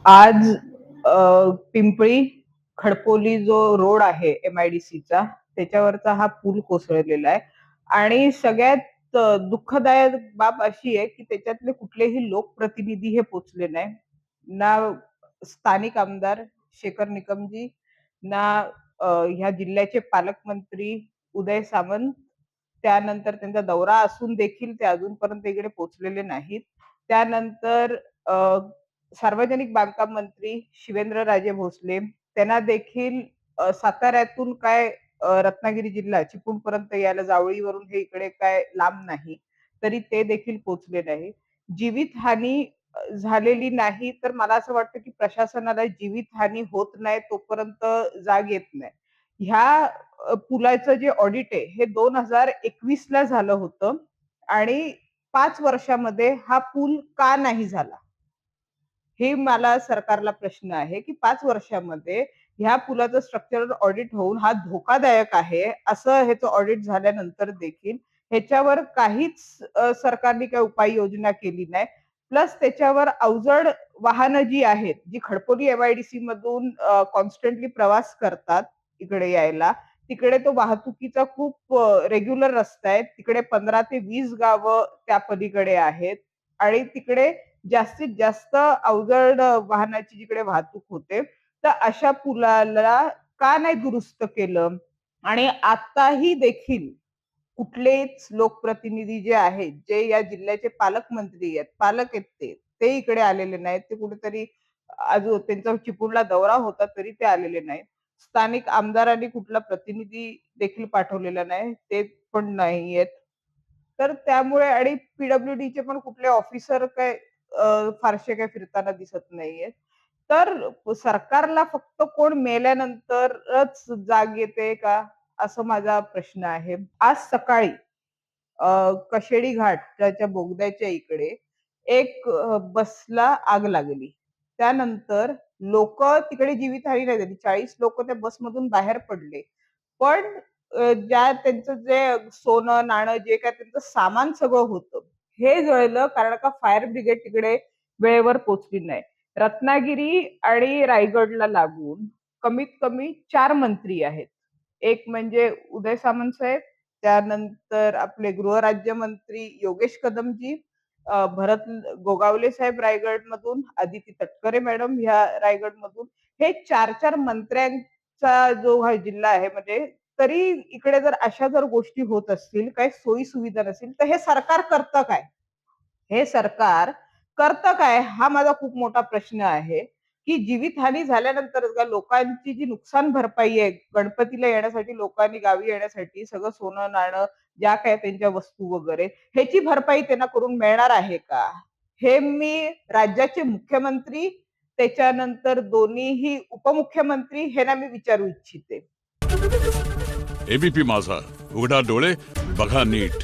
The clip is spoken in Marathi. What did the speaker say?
आज पिंपळी खडपोली जो रोड आहे MIDCचा त्याच्यावरचा हा पूल कोसळलेला आहे आणि सगळ्यात दुःखदायक बाब अशी आहे की त्याच्यातले कुठलेही लोकप्रतिनिधी हे पोचले नाही. ना स्थानिक आमदार शेखर निकमजी, ना ह्या जिल्ह्याचे पालकमंत्री उदय सामंत, त्यानंतर त्यांचा दौरा असून देखील ते अजूनपर्यंत इकडे पोहोचलेले नाहीत. त्यानंतर अ, सार्वजनिक बांधकाम मंत्री शिवेंद्रराजे भोसले त्यांना देखील साताऱ्यातून काय रत्नागिरी जिल्हा चिपळूणपर्यंत यायला जावळीवरून हे इकडे काय लांब नाही. तरी ते देखील पोहोचले नाही. जीवितहानी झालेली नाही, तर मला असं वाटतं की प्रशासनाला जीवितहानी होत नाही तोपर्यंत जाग येत नाही. ह्या पुलाचं जे ऑडिट आहे हे 2021 ला झालं होतं आणि 5 वर्षामध्ये हा पूल का नाही झाला? हे मला सरकारला प्रश्न आहे, की 5 वर्षामध्ये ह्या पुलाचं स्ट्रक्चरल ऑडिट होऊन हा धोकादायक आहे, असं ह्याचं ऑडिट झाल्यानंतर देखील ह्याच्यावर काहीच सरकारने काही उपाययोजना केली नाही. प्लस त्याच्यावर अवजड वाहनं जी आहेत, जी खडपोली MIDC मधून कॉन्स्टंटली प्रवास करतात इकडे यायला, तिकडे तो वाहतुकीचा खूप रेग्युलर रस्ता आहे. तिकडे 15 ते 20 गावं त्या पलीकडे आहेत आणि तिकडे जास्तीत जास्त अवजड वाहनाची जिकडे वाहतूक होते, तर अशा पुलाला का नाही दुरुस्त केलं? आणि आताही देखील कुठलेच लोकप्रतिनिधी जे आहेत, जे या जिल्ह्याचे पालकमंत्री आहेत, पालक आहेत ते इकडे आलेले नाहीत. ते कुठेतरी अजून त्यांचा चिपळूणला दौरा होता तरी ते आलेले नाहीत. स्थानिक आमदारांनी कुठला प्रतिनिधी देखील पाठवलेला नाही, ते पण नाहीयेत. तर त्यामुळे आणि PWDचे पण कुठले ऑफिसर काय फारसे काही फिरताना दिसत नाहीयेत. तर सरकारला फक्त कोण मेल्यानंतरच जाग येते का? असं माझा प्रश्न आहे. आज सकाळी कशेडी घाटाच्या बोगद्याच्या इकडे एक बसला आग लागली. त्यानंतर लोकं तिकडे जीवितहानी नाही झाली. 40 लोकं त्या बसमधून बाहेर पडले. पण ज्या त्यांचं जे सोनं, नाणं जे काही त्यांचं सामान सगळं होतं, हे जळलं कारण का फायर ब्रिगेड तिकडे वेळेवर पोहोचली नाही. रत्नागिरी आणि रायगडला लागून कमीत कमी 4 मंत्री आहेत. एक म्हणजे उदय सामंत साहेब, त्यानंतर आपले गृहराज्यमंत्री योगेश कदमजी, भरत गोगावले साहेब रायगडमधून, अदिती तटकरे मॅडम ह्या रायगडमधून. हे 4-4 मंत्र्यांचा जो हा जिल्हा आहे म्हणजे तरी इकडे जर अशा जर गोष्टी होत असतील, काही सोयी सुविधा नसेल, तर हे सरकार करतं काय? हे सरकार करतं काय? हा माझा खूप मोठा प्रश्न आहे, की जीवितहानी झाल्यानंतर का लोकांची जी नुकसान भरपाई आहे, गणपतीला येण्यासाठी लोकांनी गावी येण्यासाठी सगळं सोनं-नाणं, ज्या काही त्यांच्या वस्तू वगैरे, ह्याची भरपाई त्यांना करून मिळणार आहे का? हे मी राज्याचे मुख्यमंत्री, त्याच्यानंतर दोन्हीही उपमुख्यमंत्री ह्यांना मी विचारू इच्छिते. ABP माझा, उघडा डोळे बघा नीट.